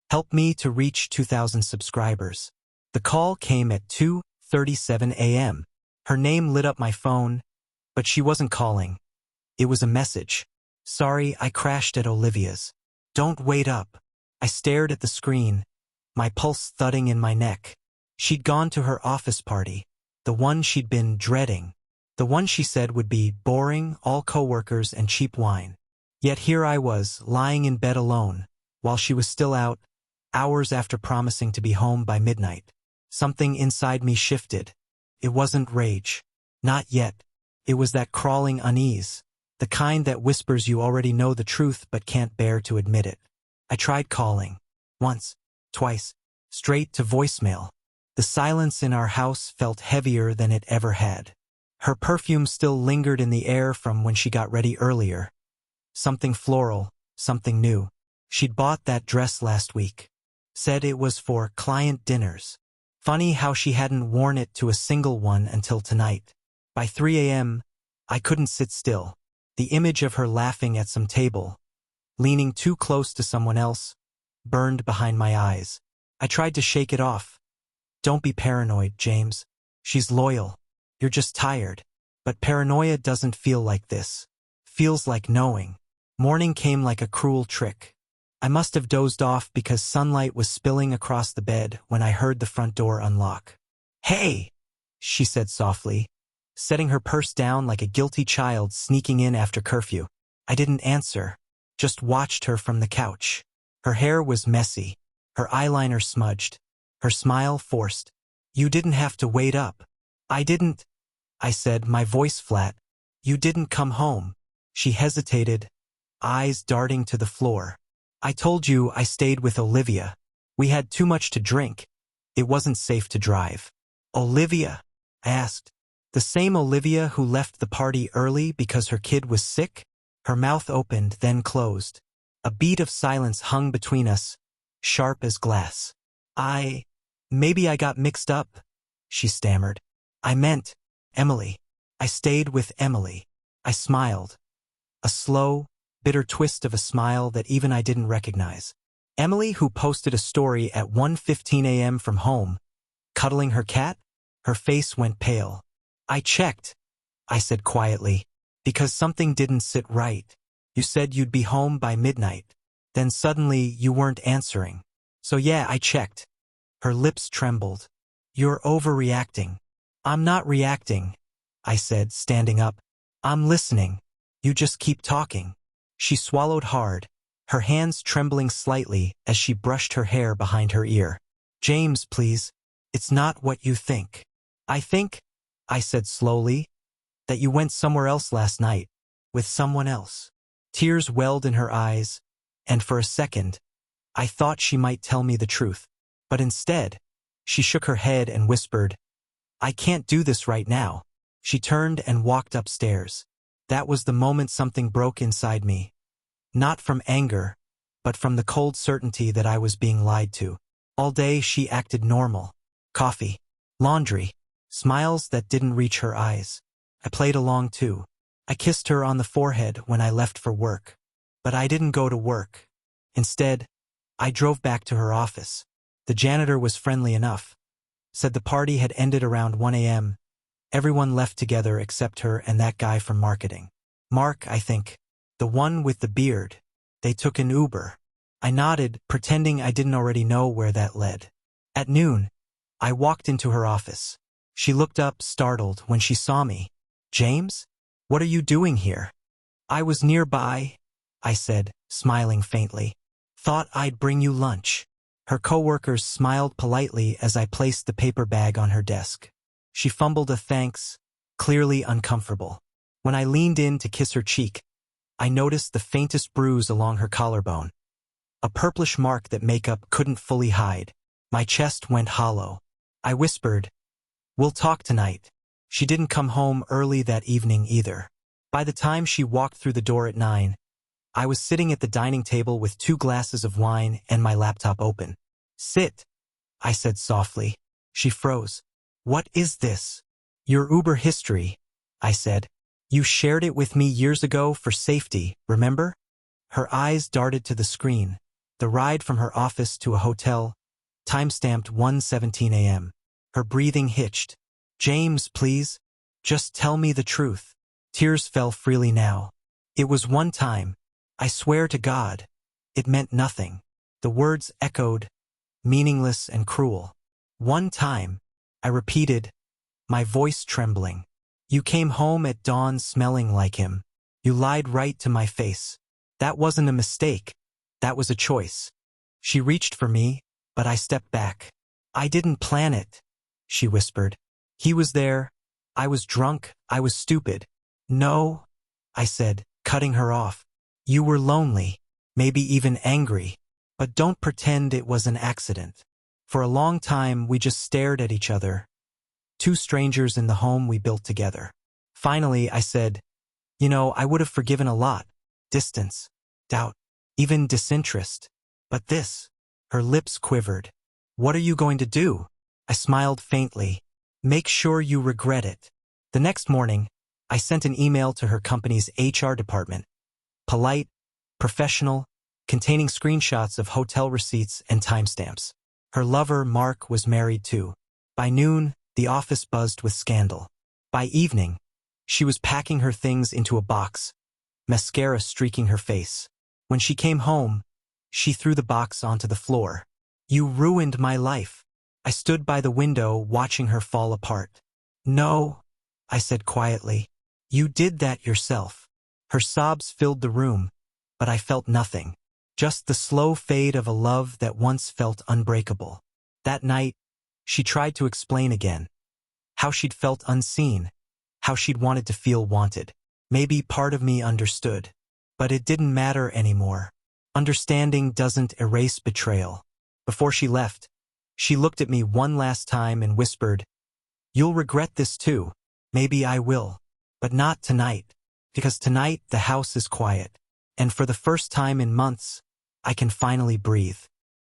Help me to reach 2,000 subscribers. The call came at 2:37 a.m. Her name lit up my phone, but she wasn't calling. It was a message. Sorry, I crashed at Olivia's. Don't wait up. I stared at the screen, my pulse thudding in my neck. She'd gone to her office party, the one she'd been dreading, the one she said would be boring, all coworkers and cheap wine. Yet here I was, lying in bed alone, while she was still out, hours after promising to be home by midnight. Something inside me shifted. It wasn't rage. Not yet. It was that crawling unease, the kind that whispers you already know the truth but can't bear to admit it. I tried calling. Once, twice, straight to voicemail. The silence in our house felt heavier than it ever had. Her perfume still lingered in the air from when she got ready earlier. Something floral, something new. She'd bought that dress last week. Said it was for client dinners. Funny how she hadn't worn it to a single one until tonight. By 3 a.m., I couldn't sit still. The image of her laughing at some table, leaning too close to someone else, burned behind my eyes. I tried to shake it off. Don't be paranoid, James. She's loyal. You're just tired. But paranoia doesn't feel like this. Feels like knowing. Morning came like a cruel trick. I must have dozed off because sunlight was spilling across the bed when I heard the front door unlock. Hey, she said softly, setting her purse down like a guilty child sneaking in after curfew. I didn't answer, just watched her from the couch. Her hair was messy, her eyeliner smudged, her smile forced. You didn't have to wait up. I didn't, I said, my voice flat. You didn't come home. She hesitated, eyes darting to the floor. I told you I stayed with Olivia. We had too much to drink. It wasn't safe to drive. Olivia? I asked. The same Olivia who left the party early because her kid was sick? Her mouth opened, then closed. A beat of silence hung between us, sharp as glass. Maybe I got mixed up, she stammered. I meant, Emily. I stayed with Emily. I smiled. A slow, bitter twist of a smile that even I didn't recognize. Emily, who posted a story at 1:15 a.m. from home, cuddling her cat? Her face went pale. I checked, I said quietly, because something didn't sit right. You said you'd be home by midnight. Then suddenly you weren't answering. So yeah, I checked. Her lips trembled. You're overreacting. I'm not reacting, I said, standing up. I'm listening. You just keep talking. She swallowed hard, her hands trembling slightly as she brushed her hair behind her ear. James, please. It's not what you think. I think, I said slowly, that you went somewhere else last night, with someone else. Tears welled in her eyes, and for a second, I thought she might tell me the truth. But instead, she shook her head and whispered, I can't do this right now. She turned and walked upstairs. That was the moment something broke inside me. Not from anger, but from the cold certainty that I was being lied to. All day she acted normal. Coffee, laundry, smiles that didn't reach her eyes. I played along too. I kissed her on the forehead when I left for work. But I didn't go to work. Instead, I drove back to her office. The janitor was friendly enough. Said the party had ended around 1 a.m. Everyone left together except her and that guy from marketing. Mark, I think. The one with the beard. They took an Uber. I nodded, pretending I didn't already know where that led. At noon, I walked into her office. She looked up, startled, when she saw me. James? What are you doing here? I was nearby, I said, smiling faintly. Thought I'd bring you lunch. Her coworkers smiled politely as I placed the paper bag on her desk. She fumbled a thanks, clearly uncomfortable. When I leaned in to kiss her cheek, I noticed the faintest bruise along her collarbone. A purplish mark that makeup couldn't fully hide. My chest went hollow. I whispered, We'll talk tonight. She didn't come home early that evening either. By the time she walked through the door at 9, I was sitting at the dining table with 2 glasses of wine and my laptop open. Sit, I said softly. She froze. What is this? Your Uber history, I said. You shared it with me years ago for safety, remember? Her eyes darted to the screen. The ride from her office to a hotel, timestamped 1:17 a.m. Her breathing hitched. James, please. Just tell me the truth. Tears fell freely now. It was one time. I swear to God. It meant nothing. The words echoed, meaningless and cruel. One time, I repeated, my voice trembling. You came home at dawn smelling like him. You lied right to my face. That wasn't a mistake. That was a choice. She reached for me, but I stepped back. I didn't plan it, she whispered. He was there. I was drunk. I was stupid. No, I said, cutting her off. You were lonely, maybe even angry, but don't pretend it was an accident. For a long time, we just stared at each other, two strangers in the home we built together. Finally, I said, I would have forgiven a lot. Distance, doubt, even disinterest. But this, her lips quivered. What are you going to do? I smiled faintly. Make sure you regret it. The next morning, I sent an email to her company's HR department. Polite, professional, containing screenshots of hotel receipts and timestamps. Her lover, Mark, was married too. By noon, the office buzzed with scandal. By evening, she was packing her things into a box, mascara streaking her face. When she came home, she threw the box onto the floor. You ruined my life. I stood by the window watching her fall apart. No, I said quietly. You did that yourself. Her sobs filled the room, but I felt nothing. Just the slow fade of a love that once felt unbreakable. That night, she tried to explain again. How she'd felt unseen. How she'd wanted to feel wanted. Maybe part of me understood. But it didn't matter anymore. Understanding doesn't erase betrayal. Before she left, she looked at me one last time and whispered, You'll regret this too. Maybe I will. But not tonight. Because tonight the house is quiet. And for the first time in months, I can finally breathe.